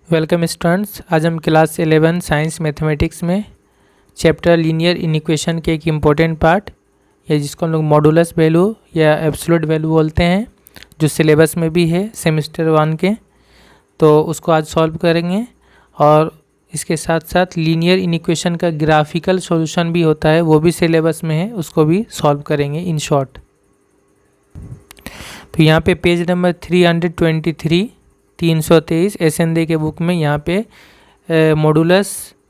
Welcome students. आज हम class 11 science mathematics में चैप्टर लीनियर इक्वेशन के एक इम्पोर्टेंट पार्ट या जिसको हम लोग मॉडुलस वैल्यू या एब्सोल्यूट वैल्यू बोलते हैं, जो सिलेबस में भी है सेमेस्टर 1 के, तो उसको आज सॉल्व करेंगे। और इसके साथ साथ लीनियर इक्वेशन का ग्राफिकल सॉल्यूशन भी होता है, वो भी सिलेबस में है, उसको भी सॉल्व करेंगे इन शॉर्ट। तो यहाँ पे पेज नंबर 323 एसएनडे के बुक में यहाँ पे मॉडुलस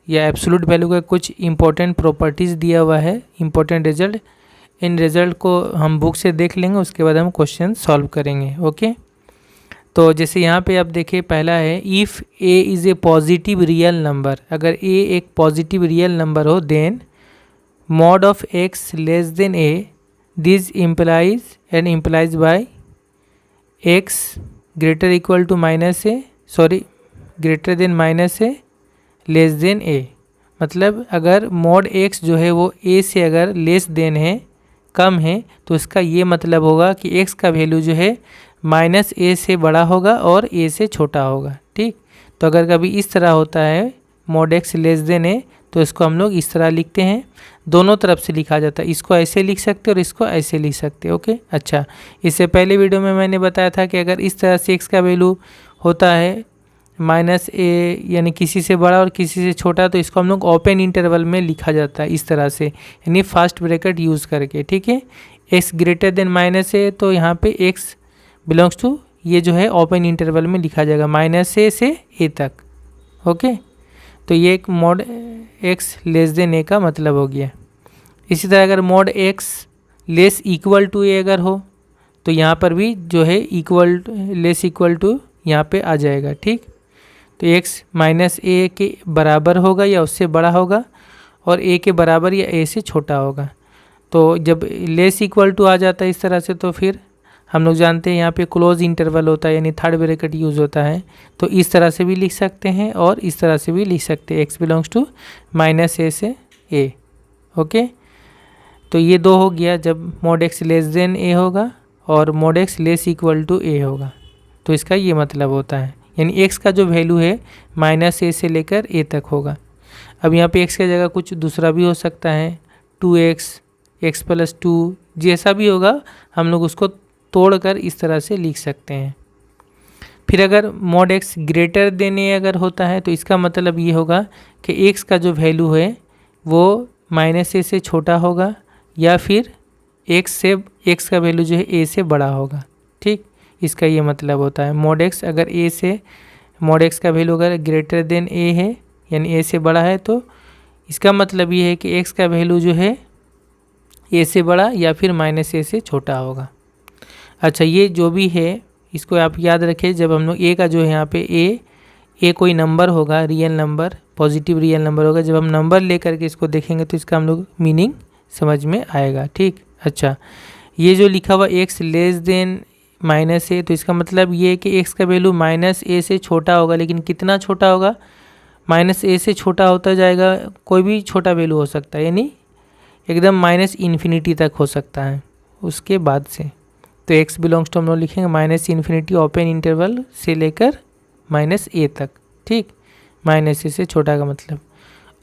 या एब्सोल्यूट वैल्यू का कुछ इंपॉर्टेंट प्रॉपर्टीज़ दिया हुआ है, इंपॉर्टेंट रिजल्ट। इन रिजल्ट को हम बुक से देख लेंगे, उसके बाद हम क्वेश्चन सॉल्व करेंगे। ओके, तो जैसे यहाँ पे आप देखिए, पहला है if a is a positive real number. अगर ए एक पॉजिटिव रियल नंबर हो then mod of x less than a, this implies by x greater equal to greater than minus a less than a. मतलब अगर mod x जो है वो ए से अगर लेस देन है, कम है, तो इसका ये मतलब होगा कि एक्स का वैल्यू जो है माइनस ए से बड़ा होगा और ए से छोटा होगा। ठीक, तो अगर कभी इस तरह होता है मॉड एक्स लेस देन ए, तो इसको हम लोग इस तरह लिखते हैं। दोनों तरफ से लिखा जाता है, इसको ऐसे लिख सकते और इसको ऐसे लिख सकते। ओके, अच्छा, इससे पहले वीडियो में मैंने बताया था कि अगर इस तरह से एक्स का वैल्यू होता है माइनस ए, यानी किसी से बड़ा और किसी से छोटा, तो इसको हम लोग ओपन इंटरवल में लिखा जाता है इस तरह से, यानी फर्स्ट ब्रैकेट यूज़ करके। ठीक है, एक्स ग्रेटर देन माइनस ए, तो यहाँ पे एक्स बिलोंग्स टू ये जो है ओपन इंटरवल में लिखा जाएगा माइनस ए से ए तक। ओके, तो ये एक mod x less than a का मतलब हो गया। इसी तरह अगर mod x less equal to a अगर हो, तो यहाँ पर भी जो है लेस इक्वल टू यहाँ पे आ जाएगा। ठीक, तो एक्स माइनस ए के बराबर होगा या उससे बड़ा होगा, और ए के बराबर या ए से छोटा होगा। तो जब लेस इक्वल टू आ जाता है इस तरह से, तो फिर हम लोग जानते हैं यहाँ पे क्लोज इंटरवल होता है, यानी थर्ड ब्रैकेट यूज़ होता है। तो इस तरह से भी लिख सकते हैं और इस तरह से भी लिख सकते हैं, x belongs to minus a से ए। ओके, तो ये दो हो गया जब mod x less than a होगा और mod x less equal to a होगा, तो इसका ये मतलब होता है, यानी एक्स का जो वैल्यू है माइनस ए से लेकर ए तक होगा। अब यहाँ पे एक्स की जगह कुछ दूसरा भी हो सकता है, 2x, एक्स प्लस 2, जैसा भी होगा हम लोग उसको तोड़कर इस तरह से लिख सकते हैं। फिर अगर मॉड एक्स ग्रेटर देन ए अगर होता है, तो इसका मतलब ये होगा कि एक्स का जो वैल्यू है वो माइनस ए से छोटा होगा, या फिर एक्स का वैल्यू जो है ए से बड़ा होगा। ठीक, इसका ये मतलब होता है मॉड एक्स अगर मॉड एक्स का वैल्यू अगर ग्रेटर देन ए है, यानी ए से बड़ा है, तो इसका मतलब ये है कि एक्स का वैल्यू जो है ए से बड़ा या फिर माइनस ए से छोटा होगा। अच्छा, ये जो भी है इसको आप याद रखें। जब हम लोग ए का जो है यहाँ पे ए कोई नंबर होगा, real number, positive real number होगा, जब हम नंबर ले करके इसको देखेंगे तो इसका हम लोग मीनिंग समझ में आएगा। ठीक, अच्छा, ये जो लिखा हुआ एक्स लेस देन माइनस ए, तो इसका मतलब ये है कि एक्स का वैल्यू माइनस ए से छोटा होगा, लेकिन कितना छोटा होगा, माइनस ए से छोटा होता जाएगा, कोई भी छोटा वैल्यू हो सकता है, यानी एकदम माइनस इन्फिनिटी तक हो सकता है उसके बाद से। तो एक्स बिलोंग्स टू हम लोग लिखेंगे माइनस इन्फिनिटी ओपन इंटरवल से लेकर माइनस ए तक। ठीक, माइनस ए से छोटा का मतलब।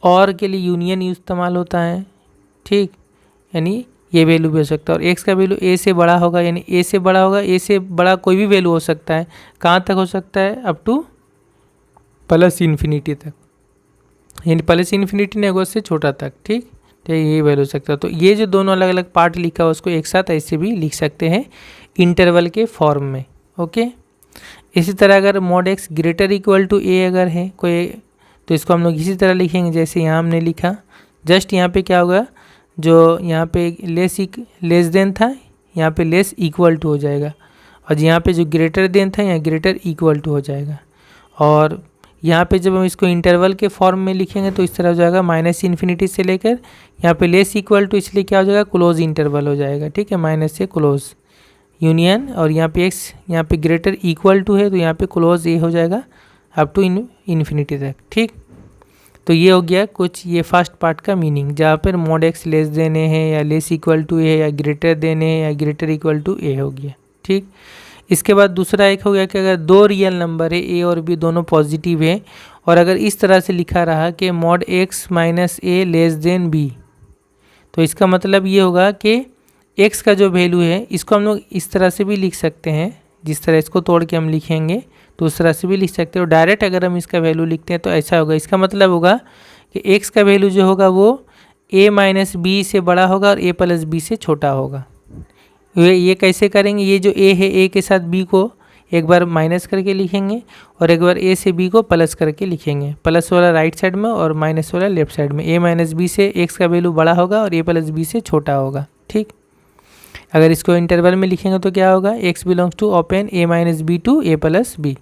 और के लिए यूनियन इस्तेमाल होता है। ठीक, यानी ये वैल्यू भी हो सकता है, और एक्स का वैल्यू ए से बड़ा होगा, यानी ए से बड़ा होगा, ए से बड़ा कोई भी वैल्यू हो सकता है। कहाँ तक हो सकता है? अप टू प्लस इन्फिनिटी तक, यानी प्लस इन्फिनिटी नहीं होगा, उससे छोटा तक। ठीक, तो ये वैल्यू हो सकता है। तो ये जो दोनों अलग अलग पार्ट लिखा हुआ उसको एक साथ ऐसे भी लिख सकते हैं इंटरवल के फॉर्म में। ओके, इसी तरह अगर mod x greater equal to a अगर है कोई, तो इसको हम लोग इसी तरह लिखेंगे जैसे यहाँ हमने लिखा। जस्ट यहाँ पे क्या होगा, जो यहाँ पे लेस देन था, यहाँ पे लेस इक्वल टू हो जाएगा, और यहाँ पे जो ग्रेटर देन था यहाँ ग्रेटर इक्वल टू हो जाएगा। और यहाँ पे जब हम इसको इंटरवल के फॉर्म में लिखेंगे तो इस तरह हो जाएगा माइनस इन्फिनिटी से लेकर यहाँ पे लेस इक्वल टू, इसलिए क्या हो जाएगा, क्लोज इंटरवल हो जाएगा। ठीक है, माइनस से क्लोज यूनियन, और यहाँ पे एक्स यहाँ पे ग्रेटर इक्वल टू है, तो यहाँ पे क्लोज ए हो जाएगा अप टू इन्फिनिटी तक। ठीक, तो ये हो गया कुछ ये फर्स्ट पार्ट का मीनिंग, जहाँ पर मॉड एक्स लेस देन ए है या लेस इक्वल टू ए है या ग्रेटर देन ए या ग्रेटर इक्वल टू ए हो गया। ठीक, इसके बाद दूसरा एक हो गया कि अगर दो रियल नंबर है ए और बी दोनों पॉजिटिव है और अगर इस तरह से लिखा रहा कि mod x minus a less then B, तो इसका मतलब ये होगा कि एक्स का जो वैल्यू है इसको हम लोग इस तरह से भी लिख सकते हैं, जिस तरह इसको तोड़ के हम लिखेंगे तो उस तरह से भी लिख सकते हैं। और डायरेक्ट अगर हम इसका वैल्यू लिखते हैं तो ऐसा होगा। इसका मतलब होगा कि एक्स का वैल्यू जो होगा वो ए माइनस बी से बड़ा होगा और ए प्लस बी से छोटा होगा। ये कैसे करेंगे, ये जो ए है ए के साथ बी को एक बार माइनस करके लिखेंगे और एक बार ए से बी को प्लस करके लिखेंगे। प्लस वाला राइट साइड में और माइनस वाला लेफ्ट साइड में। ए माइनस बी से एक्स का वैल्यू बड़ा होगा और ए प्लस बी से छोटा होगा। ठीक, अगर इसको इंटरवल में लिखेंगे तो क्या होगा, x belongs to open a minus b to a plus b.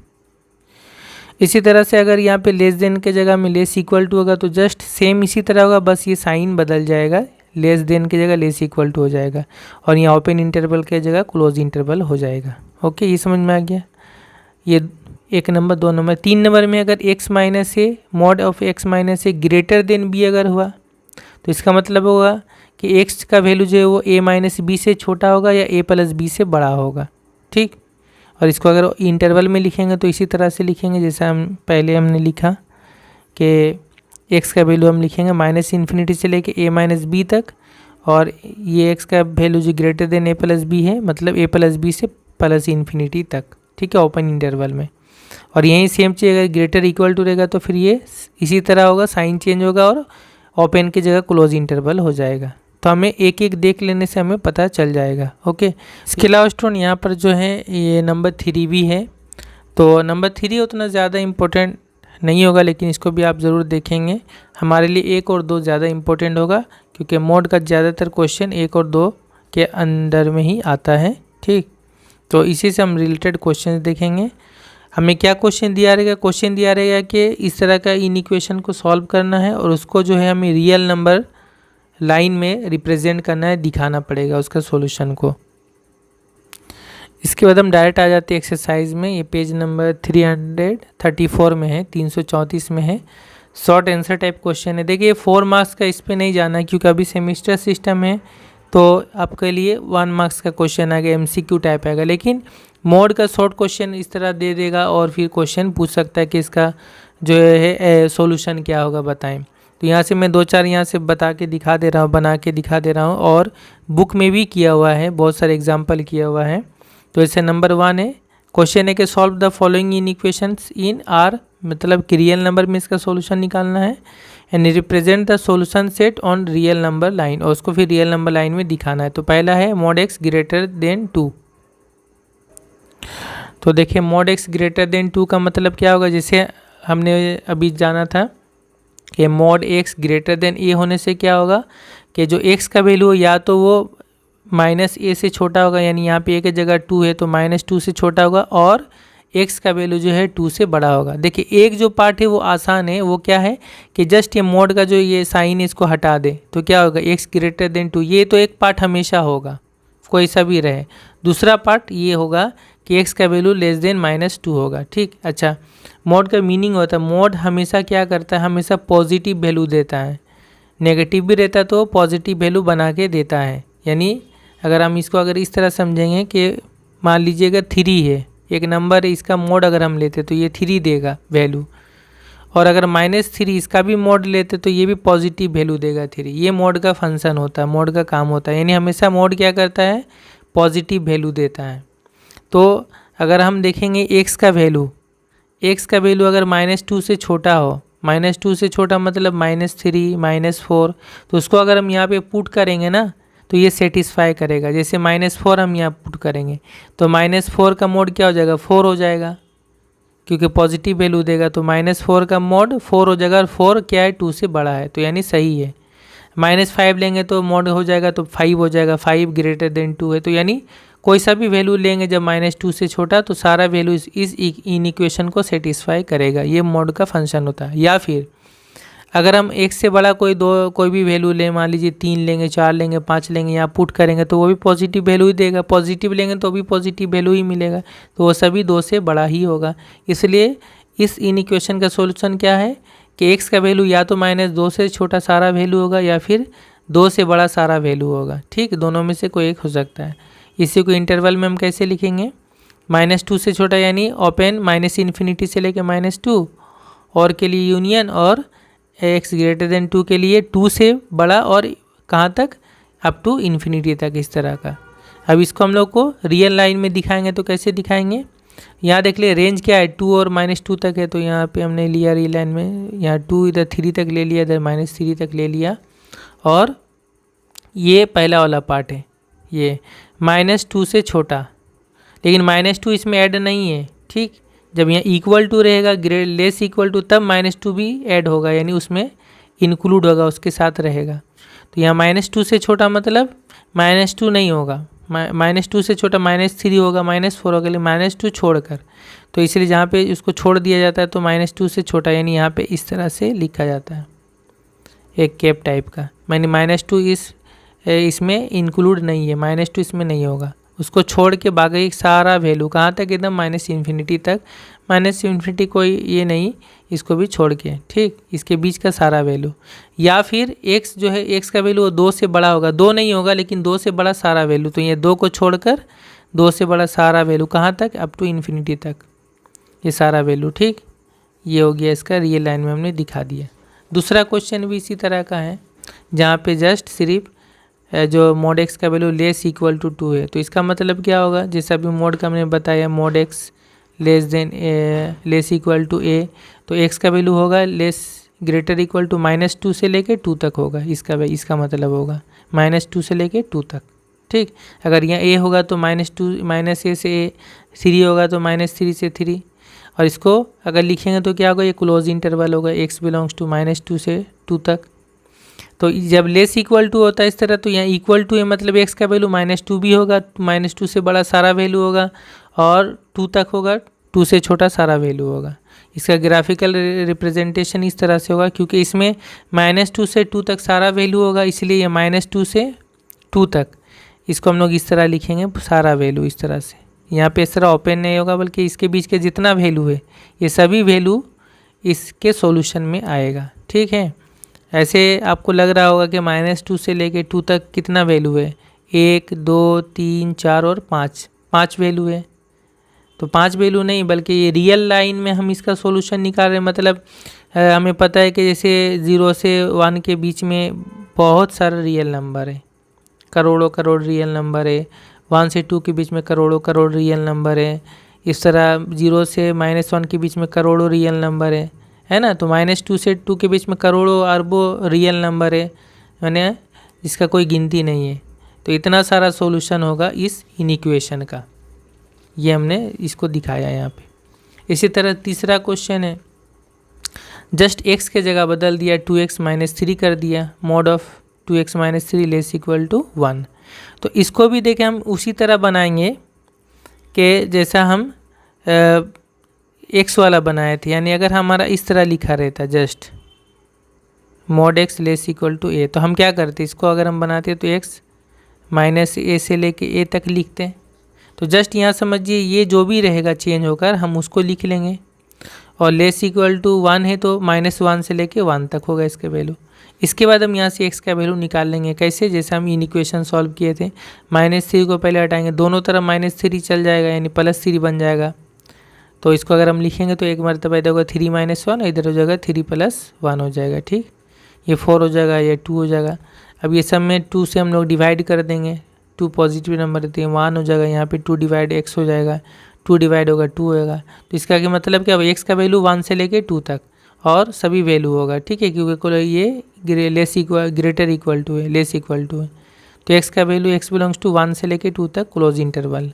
इसी तरह से अगर यहाँ पे लेस देन के जगह में लेस इक्वल टू होगा तो जस्ट सेम इसी तरह होगा, बस ये साइन बदल जाएगा, लेस देन की जगह लेस इक्वल टू हो जाएगा और यहाँ ओपन इंटरवल के जगह क्लोज इंटरवल हो जाएगा। ओके, ये समझ में आ गया। ये 1 नंबर। 2 नंबर। 3 नंबर में अगर x minus a mod of x minus a greater than b अगर हुआ तो इसका मतलब होगा कि x का वैल्यू जो है वो a माइनस बी से छोटा होगा या a प्लस बी से बड़ा होगा। ठीक, और इसको अगर इंटरवल में लिखेंगे तो इसी तरह से लिखेंगे जैसा हमने लिखा कि x का वैल्यू हम लिखेंगे माइनस इन्फिनिटी से लेके a माइनस बी तक और ये x का वैल्यू जो greater than a plus b है मतलब a प्लस बी से प्लस इन्फिनिटी तक। ठीक है, ओपन इंटरवल में। और यही सेम चीज़ अगर ग्रेटर इक्वल टू रहेगा तो फिर ये इसी तरह होगा, साइन चेंज होगा और ओपन की जगह क्लोज इंटरवल हो जाएगा। तो हमें एक एक देख लेने से हमें पता चल जाएगा। ओके, इसके अलावा स्टूडेंट यहाँ पर जो है ये नंबर 3 भी है। तो नंबर 3 उतना ज़्यादा इम्पोर्टेंट नहीं होगा लेकिन इसको भी आप ज़रूर देखेंगे। हमारे लिए 1 और 2 ज़्यादा इम्पोर्टेंट होगा क्योंकि मोड का ज़्यादातर क्वेश्चन 1 और 2 के अंदर में ही आता है। ठीक, तो इसी से हम रिलेटेड क्वेश्चन देखेंगे। हमें क्या क्वेश्चन दिया रहेगा, क्वेश्चन दिया रहेगा कि इस तरह का इन इक्वेशन को सॉल्व करना है और उसको जो है हमें रियल नंबर लाइन में रिप्रेजेंट करना है, दिखाना पड़ेगा उसका सॉल्यूशन को। इसके बाद हम डायरेक्ट आ जाते हैं एक्सरसाइज में। ये पेज नंबर 334 में है, 334 में है। शॉर्ट आंसर टाइप क्वेश्चन है। देखिए 4 मार्क्स का इस पर नहीं जाना है क्योंकि अभी सेमिस्टर सिस्टम है तो आपके लिए 1 मार्क्स का क्वेश्चन आएगा, MCQ टाइप आएगा। लेकिन मोड का शॉर्ट क्वेश्चन इस तरह दे देगा और फिर क्वेश्चन पूछ सकता है कि इसका जो है सॉल्यूशन क्या होगा बताएं। तो यहाँ से मैं 2-4 यहाँ से बता के दिखा दे रहा हूँ, बना के दिखा दे रहा हूँ और बुक में भी किया हुआ है, बहुत सारे एग्जाम्पल किया हुआ है। तो इससे नंबर 1 है, क्वेश्चन है कि solve the following in equations in are, मतलब कि रियल नंबर में इसका सॉल्यूशन निकालना है and represent the solution set on real number line, और उसको फिर रियल नंबर लाइन में दिखाना है। तो पहला है मॉड एक्स ग्रेटर देन 2। तो देखिए मॉड एक्स ग्रेटर देन 2 का मतलब क्या होगा, जैसे हमने अभी जाना था कि मॉड एक्स ग्रेटर देन ए होने से क्या होगा कि जो एक्स का वैल्यू या तो वो माइनस ए से छोटा होगा, यानी यहाँ पे ए की जगह 2 है तो -2 से छोटा होगा, और एक्स का वैल्यू जो है 2 से बड़ा होगा। देखिए एक जो पार्ट है वो आसान है, वो क्या है कि जस्ट ये मॉड का जो ये साइन है इसको हटा दे तो क्या होगा, एक्स ग्रेटर देन 2। ये तो एक पार्ट हमेशा होगा, कोई सा भी रहे। दूसरा पार्ट ये होगा कि एक्स का वैल्यू लेस देन -2 होगा। ठीक, अच्छा मॉड का मीनिंग होता है, मॉड हमेशा क्या करता है, हमेशा पॉजिटिव वैल्यू देता है। नेगेटिव भी रहता तो पॉजिटिव वैल्यू बना के देता है। यानी अगर हम इसको अगर इस तरह समझेंगे कि मान लीजिएगा 3 है, एक नंबर है, इसका मोड अगर हम लेते तो ये 3 देगा वैल्यू, और अगर -3 इसका भी मोड लेते तो ये भी पॉजिटिव वैल्यू देगा 3। ये मोड का फंक्शन होता है, मोड का काम होता है। यानी हमेशा मोड क्या करता है, पॉजिटिव वैल्यू देता है। तो अगर हम देखेंगे एक्स का वैल्यू अगर -2 से छोटा हो, -2 से छोटा मतलब -3 -4, तो उसको अगर हम यहाँ पे पुट करेंगे ना तो ये सेटिस्फाई करेगा। जैसे -4 हम यहाँ पुट करेंगे तो -4 का मोड क्या हो जाएगा, 4 हो जाएगा, क्योंकि पॉजिटिव वैल्यू देगा तो -4 का मोड 4 हो जाएगा। और 4 क्या है, 2 से बड़ा है तो यानी सही है। -5 लेंगे तो मोड हो जाएगा तो 5 हो जाएगा, 5 ग्रेटर देन 2 है। तो यानी कोई सा भी वैल्यू लेंगे जब -2 से छोटा तो सारा वैल्यू इस इन इक्वेशन को सेटिस्फाई करेगा। ये मोड का फंक्शन होता है। या फिर अगर हम एक से बड़ा कोई भी वैल्यू लें, मान लीजिए 3 लेंगे, 4 लेंगे, 5 लेंगे, यहाँ पुट करेंगे तो वो भी पॉजिटिव वैल्यू ही देगा। पॉजिटिव लेंगे तो भी पॉजिटिव वैल्यू ही मिलेगा, तो वो सभी 2 से बड़ा ही होगा। इसलिए इस इन इक्वेशन का सॉल्यूशन क्या है कि एक्स का वैल्यू या तो -2 से छोटा सारा वैल्यू होगा या फिर 2 से बड़ा सारा वैल्यू होगा। ठीक, दोनों में से कोई एक हो सकता है। इसी को इंटरवल में हम कैसे लिखेंगे, -2 से छोटा यानी ओपन -∞ से लेके -2, और के लिए यूनियन, और x ग्रेटर देन 2 के लिए 2 से बड़ा और कहाँ तक, अप टू इन्फिनिटी तक, इस तरह का। अब इसको हम लोग को रियल लाइन में दिखाएंगे तो कैसे दिखाएंगे, यहाँ देख ले रेंज क्या है, 2 और -2 तक है, तो यहाँ पे हमने लिया रियल लाइन में, यहाँ 2 इधर 3 तक ले लिया, इधर -3 तक ले लिया, और ये पहला वाला पार्ट है, ये -2 से छोटा, लेकिन -2 इसमें ऐड नहीं है, ठीक। जब यहाँ इक्वल टू रहेगा, लेस इक्वल टू, तब -2 भी ऐड होगा, यानी उसमें इंक्लूड होगा, उसके साथ रहेगा। तो यहाँ -2 से छोटा मतलब -2 नहीं होगा, -2 से छोटा -3 होगा, -4 होगा, -2 छोड़कर, तो इसलिए जहाँ पे उसको छोड़ दिया जाता है तो -2 से छोटा, यानी यहाँ पे इस तरह से लिखा जाता है, एक कैप टाइप का, मैंने -2 इसमें इंक्लूड नहीं है, -2 इसमें नहीं होगा, उसको छोड़ के बाकी सारा वैल्यू कहाँ तक, एकदम -∞ तक, -∞ कोई ये नहीं, इसको भी छोड़ के, ठीक, इसके बीच का सारा वैल्यू। या फिर x जो है, x का वैल्यू 2 से बड़ा होगा, 2 नहीं होगा लेकिन 2 से बड़ा सारा वैल्यू, तो ये 2 को छोड़कर 2 से बड़ा सारा वैल्यू कहाँ तक, अप टू इन्फिनिटी तक, ये सारा वैल्यू, ठीक। ये हो गया इसका, रियल लाइन में हमने दिखा दिया। दूसरा क्वेश्चन भी इसी तरह का है, जहाँ पे जस्ट सिर्फ जो mod x का वैल्यू लेस इक्वल टू 2 है, तो इसका मतलब क्या होगा, जैसा अभी मोड का हमने बताया, mod x less equal to a, तो x का वैल्यू होगा लेस ग्रेटर इक्वल टू -2 से लेके 2 तक होगा, इसका मतलब होगा -2 से लेके 2 तक, ठीक। अगर यहाँ a होगा तो -a से a, 3 होगा तो -3 से 3, और इसको अगर लिखेंगे तो क्या होगा, ये क्लोज इंटरवल होगा, x बिलोंग्स टू -2 से 2 तक। तो जब लेस इक्वल टू होता है इस तरह, तो यहाँ इक्वल टू है मतलब x का वैल्यू -2 भी होगा, -2 से बड़ा सारा वैल्यू होगा, और 2 तक होगा, 2 से छोटा सारा वैल्यू होगा। इसका ग्राफिकल रिप्रेजेंटेशन इस तरह से होगा, क्योंकि इसमें -2 से 2 तक सारा वैल्यू होगा, इसलिए ये -2 से 2 तक, इसको हम लोग इस तरह लिखेंगे, सारा वैल्यू इस तरह से। यहाँ पे इस तरह ओपन नहीं होगा, बल्कि इसके बीच के जितना वैल्यू है, ये सभी वैल्यू इसके सॉल्यूशन में आएगा, ठीक है। ऐसे आपको लग रहा होगा कि -2 से लेके 2 तक कितना वैल्यू है, 1 2 3 4 और 5 वैल्यू है। तो 5 वैल्यू नहीं, बल्कि ये रियल लाइन में हम इसका सॉल्यूशन निकाल रहे हैं, मतलब हमें पता है कि जैसे 0 से 1 के बीच में बहुत सारा रियल नंबर है, करोड़ों करोड़ रियल नंबर है, 1 से 2 के बीच में करोड़ों करोड़ रियल नंबर है, इस तरह 0 से -1 के बीच में करोड़ों रियल नंबर है ना। तो -2 से 2 के बीच में करोड़ों अरबों रियल नंबर है, यानी जिसका कोई गिनती नहीं है। तो इतना सारा सॉल्यूशन होगा इस इनइक्वेशन का, ये हमने इसको दिखाया यहाँ पे। इसी तरह तीसरा क्वेश्चन है, जस्ट x के जगह बदल दिया, 2x - 3 कर दिया, mod of 2x - 3 less equal to 1। तो इसको भी देखें हम उसी तरह बनाएंगे कि जैसा हम x वाला बनाए थे, यानी अगर हमारा इस तरह लिखा रहता just mod x less equal to a, तो हम क्या करते, इसको अगर हम बनाते तो x -a से लेके a तक लिखते हैं। तो जस्ट यहाँ समझिए, ये जो भी रहेगा चेंज होकर हम उसको लिख लेंगे, और लेस इक्वल टू 1 है तो -1 से लेके 1 तक होगा इसका वैल्यू। इसके बाद हम यहाँ से x का वैल्यू निकाल लेंगे, कैसे, जैसे हम इन इक्वेशन सॉल्व किए थे, -3 को पहले हटाएंगे, दोनों तरफ -3 चल जाएगा, यानी +3 बन जाएगा। तो इसको अगर हम लिखेंगे तो एक मरतबा इधर होगा 3 - 1, इधर हो जाएगा 3 + 1 हो जाएगा, ठीक। ये 4 हो जाएगा, ये 2 हो जाएगा। अब ये सब में 2 से हम लोग डिवाइड कर देंगे, 2 पॉजिटिव नंबर देते हैं, 1 हो जाएगा, यहाँ पे 2 डिवाइड x हो जाएगा, 2 डिवाइड होगा 2 होगा। तो इसका क्या मतलब क्या, x का वैल्यू 1 से लेके 2 तक और सभी वैल्यू होगा, ठीक है, क्योंकि ये less equal greater equal to है, लेस इक्वल टू है। तो x का वैल्यू x बिलोंग्स टू 1 से लेके 2 तक क्लोज इंटरवल,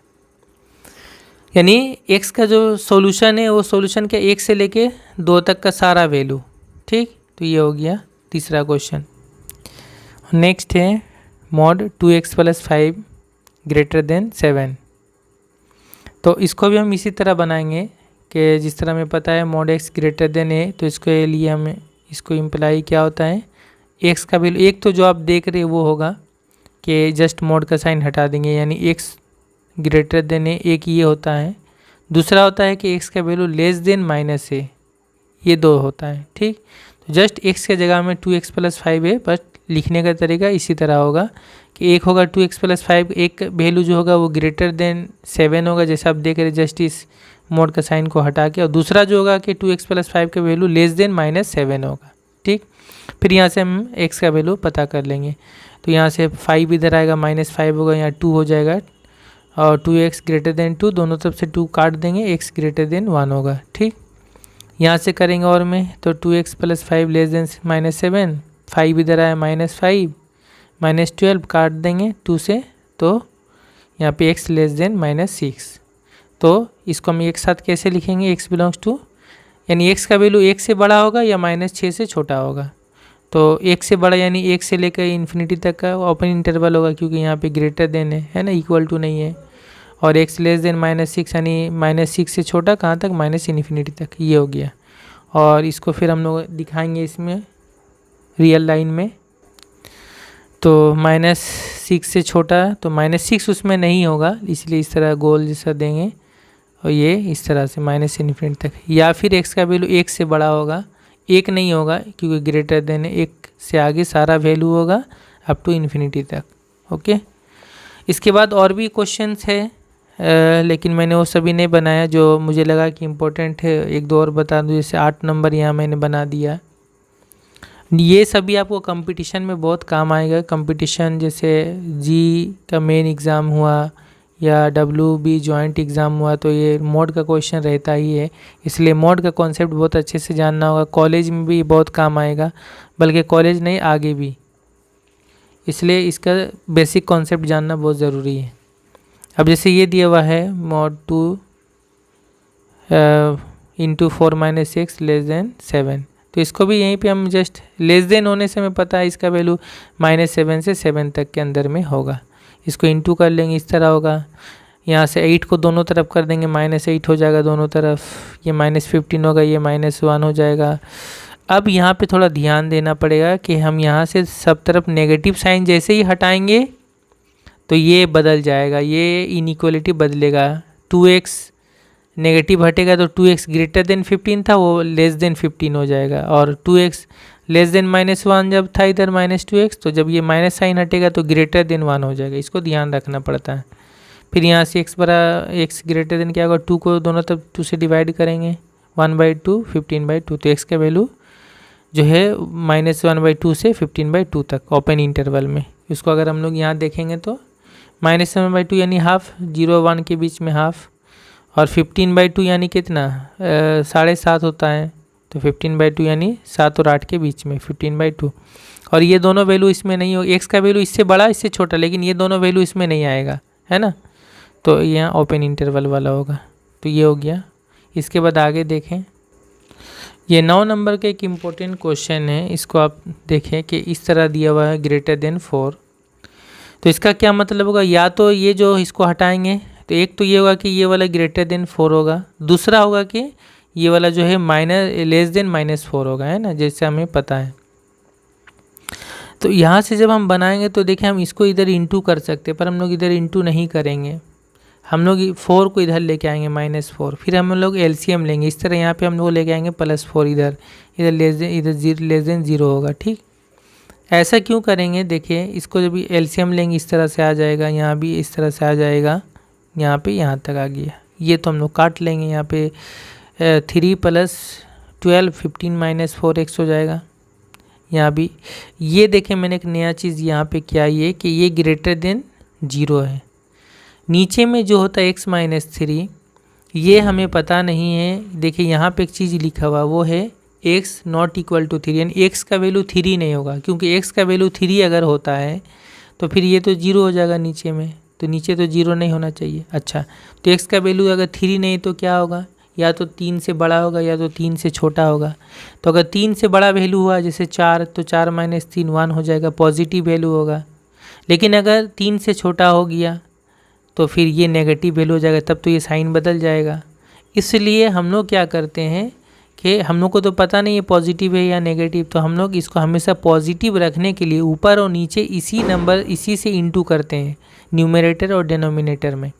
यानी x का जो सॉल्यूशन है वो सॉल्यूशन के 1 से लेके 2 तक का सारा वैल्यू, ठीक। तो ये हो गया तीसरा क्वेश्चन। नेक्स्ट है mod 2x + 5 ग्रेटर देन 7। तो इसको भी हम इसी तरह बनाएंगे कि जिस तरह हमें पता है mod x greater than a, तो इसके लिए हमें इसको इम्प्लाई क्या होता है, x का वैल्यू, एक तो जो आप देख रहे हैं वो होगा कि जस्ट mod का साइन हटा देंगे, यानी x ग्रेटर देन a, एक ये होता है। दूसरा होता है कि x का वैल्यू लेस देन -a, ये 2 होता है, ठीक। तो जस्ट x के जगह में 2x + 5 है, बस लिखने का तरीका इसी तरह होगा कि एक होगा 2x प्लस 5, एक वैल्यू जो होगा वो ग्रेटर देन 7 होगा, जैसे आप देख रहे जस्ट इस मोड का साइन को हटा के, और दूसरा जो होगा कि 2x प्लस 5 का वैल्यू लेस देन -7 होगा। ठीक, फिर यहाँ से हम x का वैल्यू पता कर लेंगे। तो यहाँ से 5 इधर आएगा, -5 होगा, यहाँ 2 हो जाएगा, और 2x ग्रेटर देन 2, दोनों तरफ से 2 काट देंगे, x ग्रेटर देन 1 होगा। ठीक, यहाँ से करेंगे और में, तो 2x प्लस 5 लेस देन -7, 5 इधर आया, -5 -12 काट देंगे 2 से, तो यहाँ पे x लेस देन -6। तो इसको हम एक साथ कैसे लिखेंगे, x बिलोंग्स टू, यानी x का वैल्यू 1 से बड़ा होगा या -6 से छोटा होगा। तो 1 से बड़ा यानी 1 से लेकर इन्फिनिटी तक का ओपन इंटरवल होगा, क्योंकि यहाँ पे ग्रेटर देन है ना, इक्वल टू नहीं है। और x लेस देन -6 यानी -6 से छोटा कहाँ तक, -इन्फिनिटी तक, ये हो गया। और इसको फिर हम लोग दिखाएंगे इसमें रियल लाइन में। तो -6 से छोटा, तो -6 उसमें नहीं होगा, इसलिए इस तरह गोल जैसा देंगे, और ये इस तरह से -इन्फिनिटी तक। या फिर x का वैल्यू 1 से बड़ा होगा, 1 नहीं होगा क्योंकि ग्रेटर देन 1 से आगे सारा वैल्यू होगा अप टू इन्फिनिटी तक। ओके, इसके बाद और भी क्वेश्चंस है, लेकिन मैंने वो सभी नहीं बनाया, जो मुझे लगा कि इम्पोर्टेंट है एक दो और बता दूँ। जैसे 8 नंबर यहाँ मैंने बना दिया। ये सभी आपको कंपटीशन में बहुत काम आएगा। कंपटीशन जैसे जी का मेन एग्ज़ाम हुआ या WB जॉइंट एग्ज़ाम हुआ, तो ये मोड का क्वेश्चन रहता ही है, इसलिए मोड का कॉन्सेप्ट बहुत अच्छे से जानना होगा। कॉलेज में भी बहुत काम आएगा, बल्कि कॉलेज नहीं आगे भी, इसलिए इसका बेसिक कॉन्सेप्ट जानना बहुत ज़रूरी है। अब जैसे ये दिया हुआ है mod 2 × 4 - 6 लेस देन 7, तो इसको भी यहीं पे हम जस्ट लेस देन होने से हमें पता है इसका वैल्यू -7 से 7 तक के अंदर में होगा। इसको इंटू कर लेंगे, इस तरह होगा। यहाँ से 8 को दोनों तरफ कर देंगे, -8 हो जाएगा दोनों तरफ, ये -15 होगा, ये -1 हो जाएगा। अब यहाँ पे थोड़ा ध्यान देना पड़ेगा कि हम यहाँ से सब तरफ नेगेटिव साइन जैसे ही हटाएंगे तो ये बदल जाएगा, ये इनइक्वालिटी बदलेगा। 2x नेगेटिव हटेगा तो 2x ग्रेटर देन 15 था, वो लेस देन 15 हो जाएगा। और 2x लेस देन -1 जब था इधर -2x, तो जब ये माइनस साइन हटेगा तो ग्रेटर देन 1 हो जाएगा। इसको ध्यान रखना पड़ता है। फिर यहाँ से x ग्रेटर देन क्या होगा, 2 को दोनों तरफ 2 से डिवाइड करेंगे, 1/2 15/2, तो x का वैल्यू जो है -1/2 से 15/2 तक ओपन इंटरवल में। इसको अगर हम लोग यहाँ देखेंगे तो -7/2 यानी हाफ, 0 1 के बीच में हाफ, और 15/2 यानी कितना 7.5 होता है, तो 15/2 यानी 7 और 8 के बीच में 15/2। और ये दोनों वैल्यू इसमें नहीं हो, x का वैल्यू इससे बड़ा इससे छोटा, लेकिन ये दोनों वैल्यू इसमें नहीं आएगा, है ना, तो यहाँ ओपन इंटरवल वाला होगा। तो ये हो गया। इसके बाद आगे देखें, ये 9 नंबर का एक इम्पोर्टेंट क्वेश्चन है। इसको आप देखें कि इस तरह दिया हुआ है ग्रेटर देन 4, तो इसका क्या मतलब होगा, या तो ये जो इसको हटाएंगे तो एक तो ये होगा कि ये वाला ग्रेटर देन 4 होगा, दूसरा होगा कि ये वाला जो है लेस देन -4 होगा, है ना, जैसे हमें पता है। तो यहाँ से जब हम बनाएंगे तो देखें हम इसको इधर इंटू कर सकते हैं, पर हम लोग इधर इंटू नहीं करेंगे, हम लोग 4 को इधर लेके आएंगे -4, फिर हम लोग LCM लेंगे। इस तरह यहाँ पे हम लोग लेके आएंगे +4, इधर लेस देन 0 होगा। ठीक, ऐसा क्यों करेंगे, देखिए इसको जब LCM लेंगे इस तरह से आ जाएगा, यहाँ भी इस तरह से आ जाएगा, यहाँ पे यहाँ तक आ गया। ये तो हम लोग काट लेंगे, यहाँ पे 3 + 12 15 - 4x हो जाएगा। यहाँ भी ये देखें मैंने एक नया चीज़ यहाँ पे क्या ये कि ये ग्रेटर देन 0 है। नीचे में जो होता है x - 3, ये हमें पता नहीं है। देखिए यहाँ पे एक चीज़ लिखा हुआ, वो है x ≠ = 3, यानी x का वैल्यू 3 नहीं होगा, क्योंकि x का वैल्यू 3 अगर होता है तो फिर ये तो 0 हो जाएगा नीचे में, तो नीचे तो 0 नहीं होना चाहिए। अच्छा, तो x का वैल्यू अगर 3 नहीं तो क्या होगा, या तो 3 से बड़ा होगा या तो 3 से छोटा होगा। तो अगर 3 से बड़ा वैल्यू हुआ जैसे 4, तो 4 - 3 1 हो जाएगा, पॉजिटिव वैल्यू होगा। लेकिन अगर 3 से छोटा हो गया तो फिर ये नेगेटिव वैल्यू हो जाएगा, तब तो ये साइन बदल जाएगा। इसलिए हम लोग क्या करते हैं कि हम लोग को तो पता नहीं है पॉजिटिव है या नेगेटिव, तो हम लोग इसको हमेशा पॉजिटिव रखने के लिए ऊपर और नीचे इसी से इंटू करते हैं, न्यूमरेटर और डिनोमिनेटर में।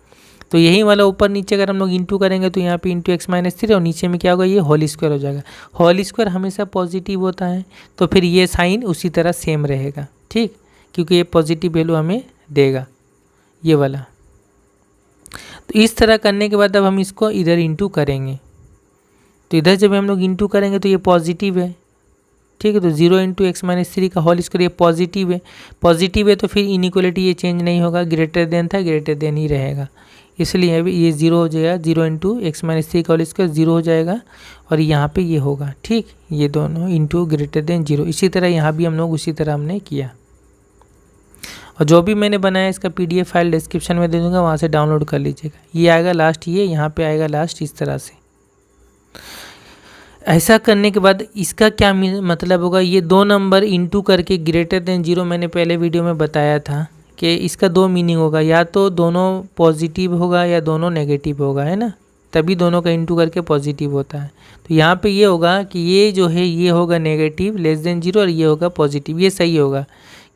तो यही वाला ऊपर नीचे अगर हम लोग इंटू करेंगे तो यहाँ पे इंटू x - 3 और नीचे में क्या होगा, ये होल स्क्वायर हो जाएगा। होल स्क्वायर हमेशा पॉजिटिव होता है, तो फिर ये साइन उसी तरह सेम रहेगा। ठीक, क्योंकि ये पॉजिटिव वैल्यू हमें देगा, ये वाला। तो इस तरह करने के बाद अब हम इसको इधर इंटू करेंगे, तो इधर जब हम लोग इंटू करेंगे तो ये पॉजिटिव है, ठीक है। तो 0 इंटू एक्स माइनस 3 का होल स्क्वायर, ये पॉजिटिव है तो फिर इनइक्वालिटी ये चेंज नहीं होगा, ग्रेटर देन था ग्रेटर देन ही रहेगा, इसलिए अभी ये 0 हो जाएगा। 0 इंटू एक्स माइनस 3 का होल स्क्वायर 0 हो जाएगा और यहाँ पे ये होगा, ठीक। ये दोनों इंटू ग्रेटर देन 0, इसी तरह यहाँ भी हम लोग उसी तरह हमने किया। और जो भी मैंने बनाया इसका PDF फाइल डिस्क्रिप्शन में दे दूँगा, वहाँ से डाउनलोड कर लीजिएगा। ये आएगा लास्ट, ये यहाँ पे आएगा लास्ट, इस तरह से। ऐसा करने के बाद इसका क्या मतलब होगा, ये 2 नंबर इंटू करके ग्रेटर देन 0, मैंने पहले वीडियो में बताया था कि इसका 2 मीनिंग होगा, या तो दोनों पॉजिटिव होगा या दोनों नेगेटिव होगा, है ना, तभी दोनों का इंटू करके पॉजिटिव होता है। तो यहाँ पे ये होगा कि ये जो है ये होगा नेगेटिव लेस देन 0 और ये होगा पॉजिटिव, ये सही होगा,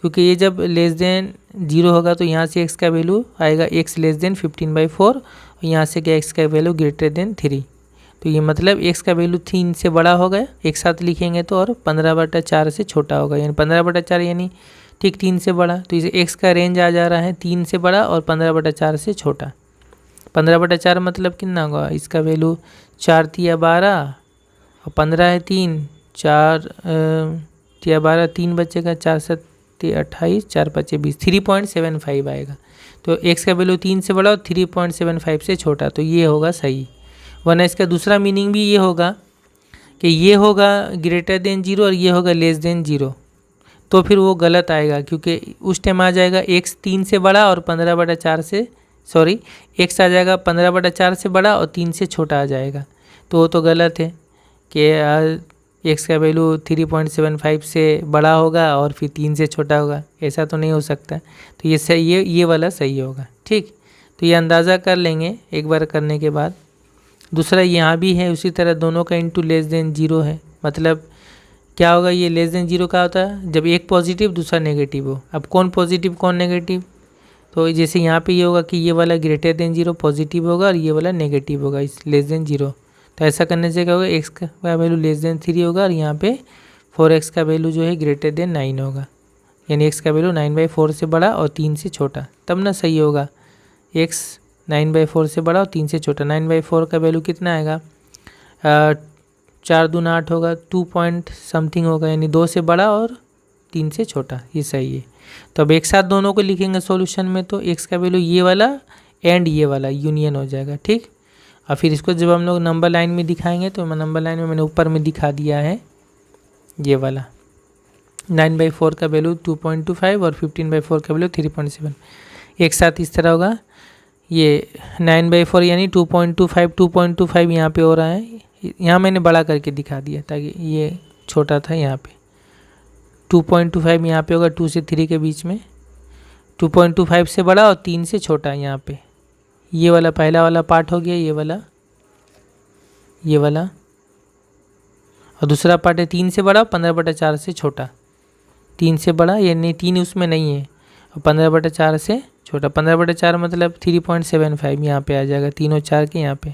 क्योंकि ये जब लेस देन 0 होगा तो यहाँ से x का वैल्यू आएगा x लेस देन 15/4 और यहाँ से क्या x का वैल्यू ग्रेटर देन 3। तो ये मतलब x का वैल्यू 3 से बड़ा होगा, एक साथ लिखेंगे तो, और 15/4 से छोटा होगा, यानी 15/4 यानी ठीक 3 से बड़ा। तो इसे x का रेंज आ जा रहा है 3 से बड़ा और 15/4 से छोटा। 15/4 मतलब कितना होगा, इसका वैल्यू 4 तिया 12 और 15 है 3, 4 तिया 12 3 बचेगा, 4 7 28, 4 5 20, 3.75 आएगा। तो x का वैल्यू 3 से बड़ा और 3.75 से छोटा, तो ये होगा सही। वरना इसका दूसरा मीनिंग भी ये होगा कि ये होगा ग्रेटर देन 0 और ये होगा लेस देन 0, तो फिर वो गलत आएगा, क्योंकि उस टाइम आ जाएगा x 3 से बड़ा और 15/4 से, सॉरी x आ जाएगा 15/4 से बड़ा और 3 से छोटा आ जाएगा, तो वो तो गलत है कि x का वैल्यू 3.75 से बड़ा होगा और फिर 3 से छोटा होगा, ऐसा तो नहीं हो सकता। तो ये सही, ये वाला सही होगा, ठीक। तो ये अंदाज़ा कर लेंगे एक बार करने के बाद। दूसरा यहाँ भी है उसी तरह, दोनों का इंटू लेस देन 0 है, मतलब क्या होगा, ये लेस देन 0 का होता है जब एक पॉजिटिव दूसरा नेगेटिव हो। अब कौन पॉजिटिव कौन नेगेटिव, तो जैसे यहाँ पे ये होगा कि ये वाला ग्रेटर देन 0 पॉजिटिव होगा और ये वाला नेगेटिव होगा, इस लेस देन 0। तो ऐसा करने से क्या होगा, x का वैल्यू लेस देन 3 होगा और यहाँ पे 4x का वैल्यू जो है ग्रेटर देन 9 होगा, यानी x का वैल्यू 9/4 से बड़ा और 3 से छोटा, तब ना सही होगा। x 9/4 से बड़ा और 3 से छोटा, 9/4 का वैल्यू कितना आएगा, 4 दूना 8 होगा, 2 पॉइंट समथिंग होगा, यानी 2 से बड़ा और 3 से छोटा, ये सही है। तो अब एक साथ दोनों को लिखेंगे सॉल्यूशन में, तो x का वैल्यू ये वाला एंड ये वाला यूनियन हो जाएगा, ठीक। और फिर इसको जब हम लोग नंबर लाइन में दिखाएंगे, तो नंबर लाइन में मैंने ऊपर में दिखा दिया है ये वाला 9/4 का वैल्यू 2.25 और 15/4 का वैल्यू 3.7, एक साथ इस तरह होगा। ये 9/4 यानी 2.25 यहाँ पे हो रहा है, यहाँ मैंने बड़ा करके दिखा दिया ताकि ये छोटा था, यहाँ पे 2.25 यहाँ पे होगा 2 से 3 के बीच में, 2.25 से बड़ा और 3 से छोटा, यहाँ पे ये वाला पहला वाला पार्ट हो गया, ये वाला और दूसरा पार्ट है 3 से बड़ा 15/4 से छोटा, 3 से बड़ा यानी 3 उसमें नहीं है और 15/4 से छोटा। 15/4 मतलब 3.75 यहाँ पे आ जाएगा, 3 और 4 के यहाँ पे,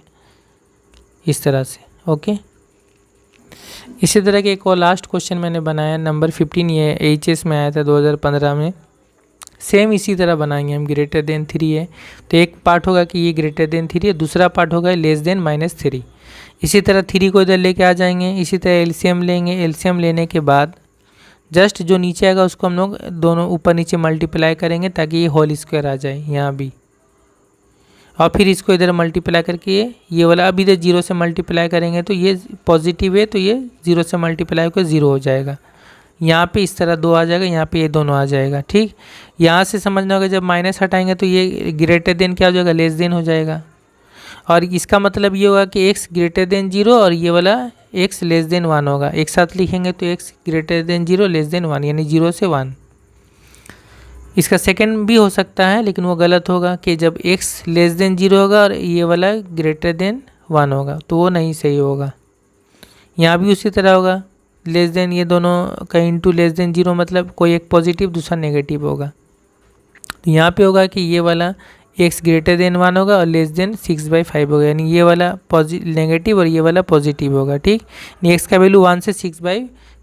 इस तरह से, ओके। इसी तरह के एक और लास्ट क्वेश्चन मैंने बनाया नंबर 15, ये HS में आया था 2015 में। सेम इसी तरह बनाएंगे हम, ग्रेटर देन 3 है तो एक पार्ट होगा कि ये ग्रेटर देन 3 है, दूसरा पार्ट होगा लेस देन -3। इसी तरह 3 को इधर लेके आ जाएंगे, इसी तरह LCM लेंगे। LCM लेने के बाद जस्ट जो नीचे आएगा उसको हम लोग दोनों ऊपर नीचे मल्टीप्लाई करेंगे ताकि ये होल स्क्वायर आ जाए यहाँ भी, और फिर इसको इधर मल्टीप्लाई करके ये वाला अब इधर 0 से मल्टीप्लाई करेंगे तो ये पॉजिटिव है तो ये 0 से मल्टीप्लाई होकर 0 हो जाएगा। यहाँ पे इस तरह 2 आ जाएगा, यहाँ पे ये दोनों आ जाएगा, ठीक। यहाँ से समझना होगा जब माइनस हटाएंगे तो ये ग्रेटर देन क्या हो जाएगा, लेस देन हो जाएगा। और इसका मतलब ये होगा कि x ग्रेटर देन 0 और ये वाला x लेस देन 1 होगा, एक साथ लिखेंगे तो x greater than 0 less than 1 यानी 0 से 1। इसका सेकंड भी हो सकता है लेकिन वो गलत होगा कि जब x लेस देन 0 होगा और ये वाला ग्रेटर देन 1 होगा, तो वो नहीं सही होगा। यहाँ भी उसी तरह होगा, लेस देन ये दोनों का इंटू लेस देन 0 मतलब कोई एक पॉजिटिव दूसरा नेगेटिव होगा। तो यहाँ पे होगा कि ये वाला x ग्रेटर देन 1 होगा और लेस देन 6/5 होगा, यानी ये वाला नेगेटिव और ये वाला पॉजिटिव होगा, ठीक। x का वैल्यू 1 से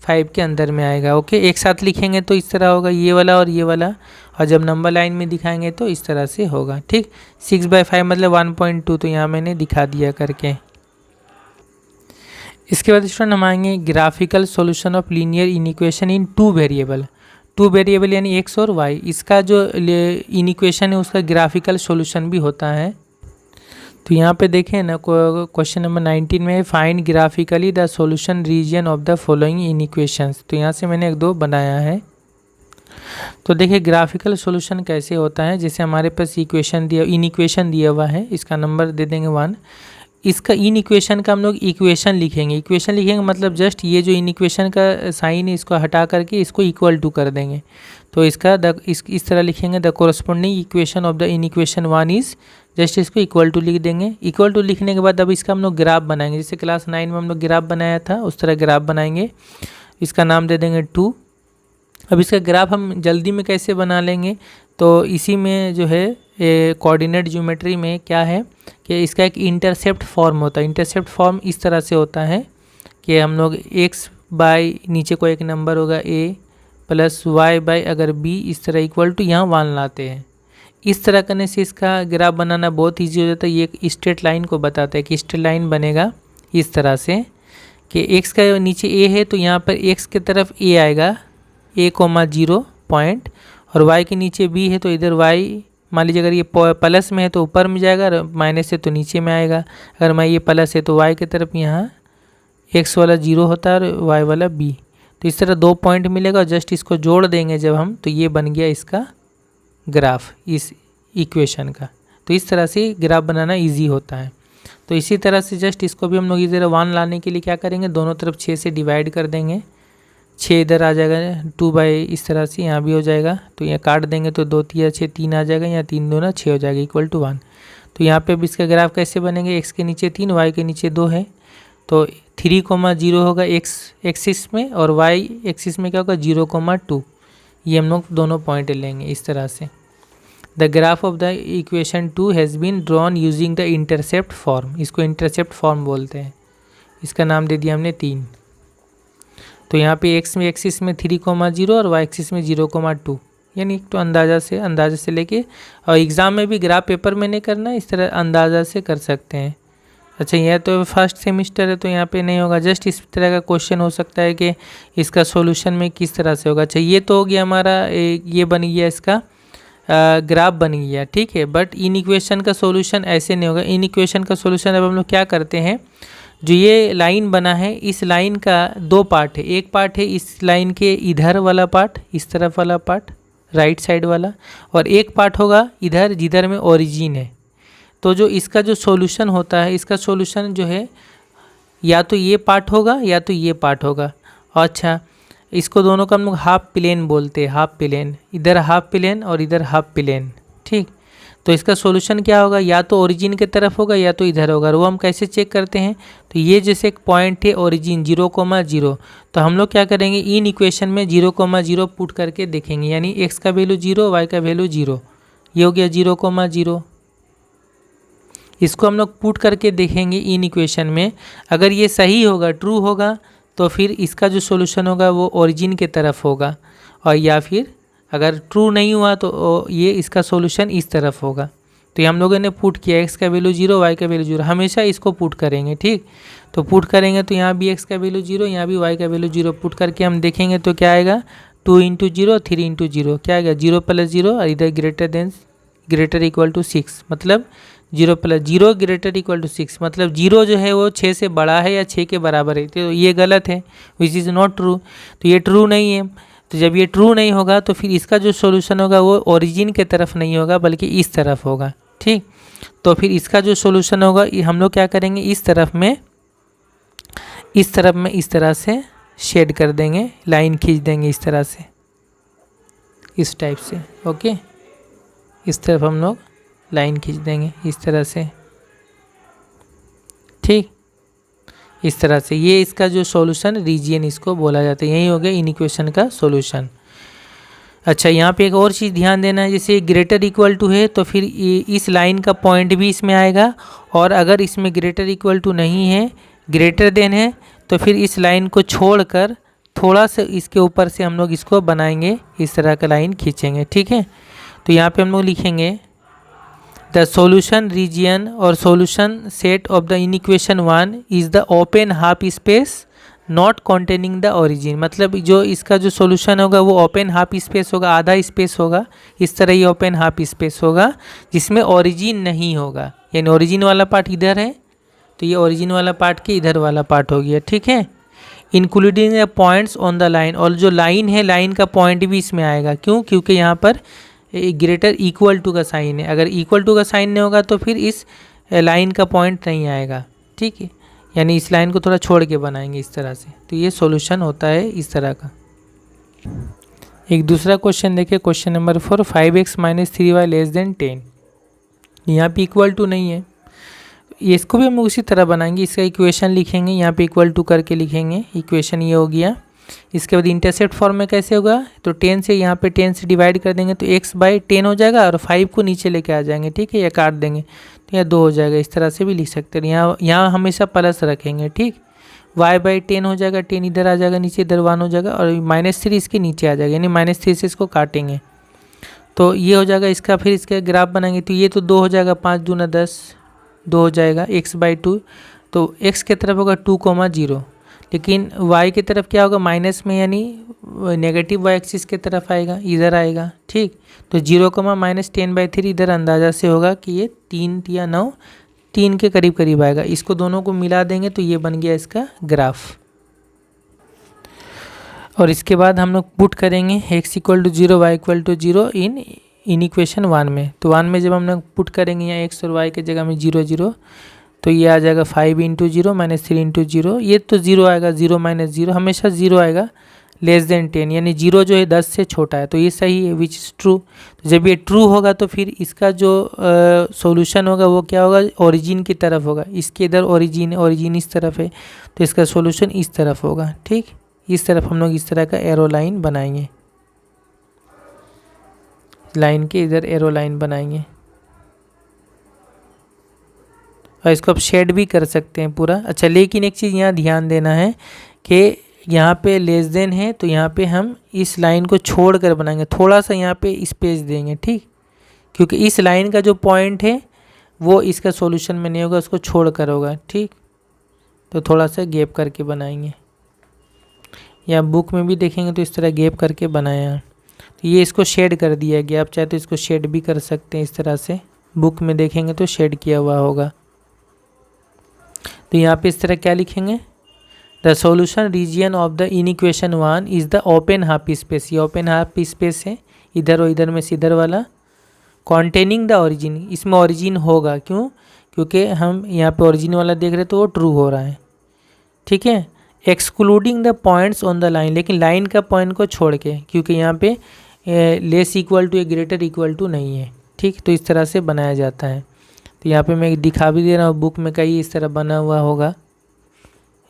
5 के अंदर में आएगा। ओके, एक साथ लिखेंगे तो इस तरह होगा, ये वाला और ये वाला, और जब नंबर लाइन में दिखाएंगे तो इस तरह से होगा। ठीक, 6/5 मतलब 1.2, तो यहाँ मैंने दिखा दिया करके। इसके बाद स्टूडेंट हम आएंगे graphical solution of linear inequation in 2 variable. 2 variable यानी x और y, इसका जो इनिक्वेशन है उसका ग्राफिकल सॉल्यूशन भी होता है। तो यहाँ पे देखें ना, क्वेश्चन नंबर 19 में find graphically the solution region of the following inequations. तो यहाँ से मैंने 1-2 बनाया है। तो देखिए ग्राफिकल सॉल्यूशन कैसे होता है, जैसे हमारे पास इनिक्वेशन दिया हुआ है, इसका नंबर दे देंगे 1। इसका इन इक्वेशन का हम लोग इक्वेशन लिखेंगे मतलब जस्ट ये जो इन इक्वेशन का साइन है इसको हटा करके इसको इक्वल टू कर देंगे। तो इसका इस तरह लिखेंगे, the corresponding equation of the in equation 1 is, just इसको इक्वल टू लिख देंगे। इक्वल टू लिखने के बाद अब इसका हम लोग ग्राफ बनाएंगे, जैसे क्लास 9 में हम लोग ग्राफ बनाया था उस तरह ग्राफ बनाएंगे। इसका नाम दे देंगे 2। अब इसका ग्राफ हम जल्दी में कैसे बना लेंगे, तो इसी में जो है कोऑर्डिनेट ज्योमेट्री में क्या है कि इसका एक इंटरसेप्ट फॉर्म होता है। इंटरसेप्ट फॉर्म इस तरह से होता है कि हम लोग x बाय नीचे को एक नंबर होगा a प्लस y बाय अगर b, इस तरह इक्वल टू यहाँ 1 लाते हैं। इस तरह करने से इसका ग्राफ बनाना बहुत ईजी हो जाता है। ये एक स्ट्रेट लाइन को बताता है कि स्ट्रेट लाइन बनेगा इस तरह से कि x का नीचे a है तो यहाँ पर x की तरफ a आएगा, a,0 पॉइंट, और y के नीचे b है तो इधर y, मान लीजिए अगर ये प्लस में है तो ऊपर में जाएगा और माइनस है तो नीचे में आएगा। अगर मैं ये प्लस है तो y की तरफ यहाँ x वाला 0 होता है और y वाला b। तो इस तरह 2 पॉइंट मिलेगा और जस्ट इसको जोड़ देंगे जब हम, तो ये बन गया इसका ग्राफ इस इक्वेशन का। तो इस तरह से ग्राफ बनाना ईजी होता है। तो इसी तरह से जस्ट इसको भी हम लोग इधर 1 लाने के लिए क्या करेंगे, दोनों तरफ 6 से डिवाइड कर देंगे। 6 इधर आ जाएगा 2 बाई, इस तरह से यहाँ भी हो जाएगा। तो यहाँ काट देंगे तो 2 3 6 3 आ जाएगा, यहाँ 3 2 6 हो जाएगा इक्वल टू 1। तो यहाँ पे अब इसका ग्राफ कैसे बनेंगे, x के नीचे 3 y के नीचे 2 है तो 3,0 होगा x एक्सिस में, और y एक्सिस में क्या होगा 0,2। ये हम लोग दोनों पॉइंट लेंगे इस तरह से। The graph of the equation 2 has been drawn using the intercept form. इसको इंटरसेप्ट फॉर्म बोलते हैं। इसका नाम दे दिया हमने 3। तो यहाँ पे x में एक्सिस में 3,0 और y एक्सिस में 0,2, यानी तो अंदाज़ा से लेके, और एग्ज़ाम में भी ग्राफ पेपर में नहीं करना, इस तरह अंदाज़ा से कर सकते हैं। अच्छा, यह तो फर्स्ट सेमिस्टर है तो यहाँ पे नहीं होगा, जस्ट इस तरह का क्वेश्चन हो सकता है कि इसका सॉल्यूशन में किस तरह से होगा। अच्छा, ये तो हो गया हमारा, ये बन गया इसका ग्राफ बन गया, ठीक है। बट इन इक्वेशन का सॉल्यूशन ऐसे नहीं होगा। इन इक्वेशन का सॉल्यूशन अब हम लोग क्या करते हैं, जो ये लाइन बना है इस लाइन का 2 पार्ट है। एक पार्ट है इस लाइन के इधर वाला पार्ट, इस तरफ वाला पार्ट राइट साइड वाला, और एक पार्ट होगा इधर जिधर में ओरिजिन है। तो जो इसका जो सॉल्यूशन होता है, इसका सॉल्यूशन जो है या तो ये पार्ट होगा या तो ये पार्ट होगा। अच्छा, इसको दोनों का हम लोग हाफ प्लेन बोलते हैं, हाफ प्लेन, इधर हाफ प्लेन और इधर हाफ प्लेन, ठीक। तो इसका सॉल्यूशन क्या होगा, या तो ओरिजिन की तरफ होगा या तो इधर होगा। और वो हम कैसे चेक करते हैं, तो ये जैसे एक पॉइंट है ओरिजिन 0,0, तो हम लोग क्या करेंगे, इन इक्वेशन में 0,0 पुट करके देखेंगे, यानी x का वैल्यू 0, y का वैल्यू 0, ये हो गया 0,0। इसको हम लोग पुट करके देखेंगे इन इक्वेशन में। अगर ये सही होगा, ट्रू होगा, तो फिर इसका जो सॉल्यूशन होगा वो ओरिजिन की तरफ होगा, और या फिर अगर ट्रू नहीं हुआ तो ये इसका सॉल्यूशन इस तरफ होगा। तो ये हम लोगों ने पुट किया, x का वैल्यू 0, y का वैल्यू 0, हमेशा इसको पुट करेंगे, ठीक। तो पुट करेंगे तो यहाँ भी x का वैल्यू 0, यहाँ भी y का वैल्यू 0 पुट करके हम देखेंगे तो क्या आएगा, 2 × 0 3 × 0 क्या आएगा, 0 + 0, और इधर ग्रेटर इक्वल टू 6, मतलब 0 + 0 ग्रेटर इक्वल टू 6, मतलब 0 जो है वो 6 से बड़ा है या 6 के बराबर है। तो ये गलत है, विच इज़ नॉट ट्रू। तो ये ट्रू नहीं है। तो जब ये ट्रू नहीं होगा तो फिर इसका जो सॉल्यूशन होगा वो ओरिजिन के तरफ नहीं होगा बल्कि इस तरफ होगा, ठीक। तो फिर इसका जो सॉल्यूशन होगा हम लोग क्या करेंगे, इस तरफ में इस तरह से शेड कर देंगे, लाइन खींच देंगे इस तरह से, इस टाइप से। ओके, इस तरफ हम लोग लाइन खींच देंगे इस तरह से, ठीक। इस तरह से ये इसका जो सॉल्यूशन रीजियन इसको बोला जाता है। यही हो गया इन इक्वेशन का सॉल्यूशन। अच्छा, यहाँ पे एक और चीज़ ध्यान देना है, जैसे ग्रेटर इक्वल टू है तो फिर इस लाइन का पॉइंट भी इसमें आएगा, और अगर इसमें ग्रेटर इक्वल टू नहीं है, ग्रेटर देन है, तो फिर इस लाइन को छोड़कर थोड़ा सा इसके ऊपर से हम लोग इसको बनाएंगे, इस तरह का लाइन खींचेंगे, ठीक है। तो यहाँ पे हम लोग लिखेंगे द सॉल्यूशन रीजियन और solution set of the inequation 1 is the open half space not containing the origin. मतलब जो इसका जो सॉल्यूशन होगा वो ओपन हाफ स्पेस होगा, आधा स्पेस होगा, इस तरह ये ओपन हाफ स्पेस होगा जिसमें ओरिजिन नहीं होगा। यानी ओरिजिन वाला पार्ट इधर है तो ये ओरिजिन वाला पार्ट के इधर वाला पार्ट हो गया, ठीक है। Including the points on the line, और जो लाइन है लाइन का पॉइंट भी इसमें आएगा। क्यों? क्योंकि यहाँ पर ग्रेटर इक्वल टू का साइन है। अगर इक्वल टू का साइन नहीं होगा तो फिर इस लाइन का पॉइंट नहीं आएगा, ठीक है। यानी इस लाइन को थोड़ा छोड़ के बनाएंगे इस तरह से। तो ये सॉल्यूशन होता है इस तरह का। एक दूसरा क्वेश्चन देखिए, क्वेश्चन नंबर 4, 5x - 3y <10। यहाँ पे इक्वल टू नहीं है, इसको भी हम उसी तरह बनाएंगे। इसका इक्वेशन लिखेंगे, यहाँ पे इक्वल टू करके लिखेंगे, इक्वेशन ये हो गया। इसके बाद इंटरसेप्ट फॉर्म में कैसे होगा, तो 10 से यहाँ पे 10 से डिवाइड कर देंगे तो x/10 हो जाएगा और 5 को नीचे लेके आ जाएंगे, ठीक है, या काट देंगे तो यहाँ 2 हो जाएगा। इस तरह से भी लिख सकते हैं। यहाँ हमेशा प्लस रखेंगे, ठीक। y/10 हो जाएगा, 10 इधर आ जाएगा नीचे, इधर 1 हो जाएगा और -3 इसके नीचे आ जाएगा, यानी -3 से इसको काटेंगे तो ये हो जाएगा इसका। फिर इसका ग्राफ बनाएंगे तो ये तो 2 हो जाएगा, 5 दूना 10, 2 हो जाएगा x/2। तो x की तरफ होगा 2, 0, लेकिन y की तरफ क्या होगा माइनस में, यानी नेगेटिव y एक्सिस की तरफ आएगा, इधर आएगा, ठीक। तो 0, -10/3 इधर अंदाज़ा से होगा कि ये 3 या 9, 3 के करीब करीब आएगा। इसको दोनों को मिला देंगे तो ये बन गया इसका ग्राफ। और इसके बाद हम लोग पुट करेंगे x = 0 y = 0 इन इक्वेशन 1 में। तो 1 में जब हम लोग पुट करेंगे यहाँ x और y के जगह में 0 0, तो ये आ जाएगा 5 × 0 - 3 × 0। ये तो 0 आएगा, 0 - 0 हमेशा 0 आएगा, <10, यानी 0 जो है 10 से छोटा है, तो ये सही है, विच इज़ ट्रू। तो जब ये ट्रू होगा तो फिर इसका जो सॉल्यूशन होगा वो क्या होगा, ओरिजिन की तरफ होगा। इसके इधर ओरिजिन है, ओरिजिन इस तरफ है, तो इसका सॉल्यूशन इस तरफ होगा, ठीक। इस तरफ हम लोग इस तरह का एरो लाइन बनाएंगे, लाइन के इधर एरो लाइन बनाएंगे और इसको आप शेड भी कर सकते हैं पूरा। अच्छा, लेकिन एक चीज़ यहाँ ध्यान देना है कि यहाँ पे <, है तो यहाँ पे हम इस लाइन को छोड़ कर बनाएंगे, थोड़ा सा यहाँ पे स्पेस देंगे, ठीक। क्योंकि इस लाइन का जो पॉइंट है वो इसका सॉल्यूशन में नहीं होगा, उसको छोड़ कर होगा, ठीक। तो थोड़ा सा गैप करके बनाएंगे, या बुक में भी देखेंगे तो इस तरह गैप करके बनाया। तो ये इसको शेड कर दिया गया, आप चाहे तो इसको शेड भी कर सकते हैं इस तरह से, बुक में देखेंगे तो शेड किया हुआ होगा। तो यहाँ पे इस तरह क्या लिखेंगे, the solution region of the inequation 1 is the open half space. ये ओपन हाफ स्पेस है, इधर और इधर में से इधर वाला, कॉन्टेनिंग द ओरिजिन, इसमें ओरिजिन होगा। क्यों? क्योंकि हम यहाँ पे ओरिजिन वाला देख रहे तो वो ट्रू हो रहा है, ठीक है। Excluding the points on the line, लेकिन लाइन का पॉइंट को छोड़ के, क्योंकि यहाँ पे लेस इक्वल टू या ग्रेटर इक्वल टू नहीं है, ठीक। तो इस तरह से बनाया जाता है। तो यहाँ पे मैं दिखा भी दे रहा हूँ, बुक में कहीं इस तरह बना हुआ होगा,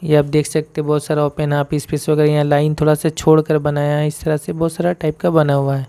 ये आप देख सकते हैं, बहुत सारा ओपन हाफ स्पेस वगैरह। यहाँ लाइन थोड़ा सा छोड़ कर बनाया है, इस तरह से बहुत सारा टाइप का बना हुआ है।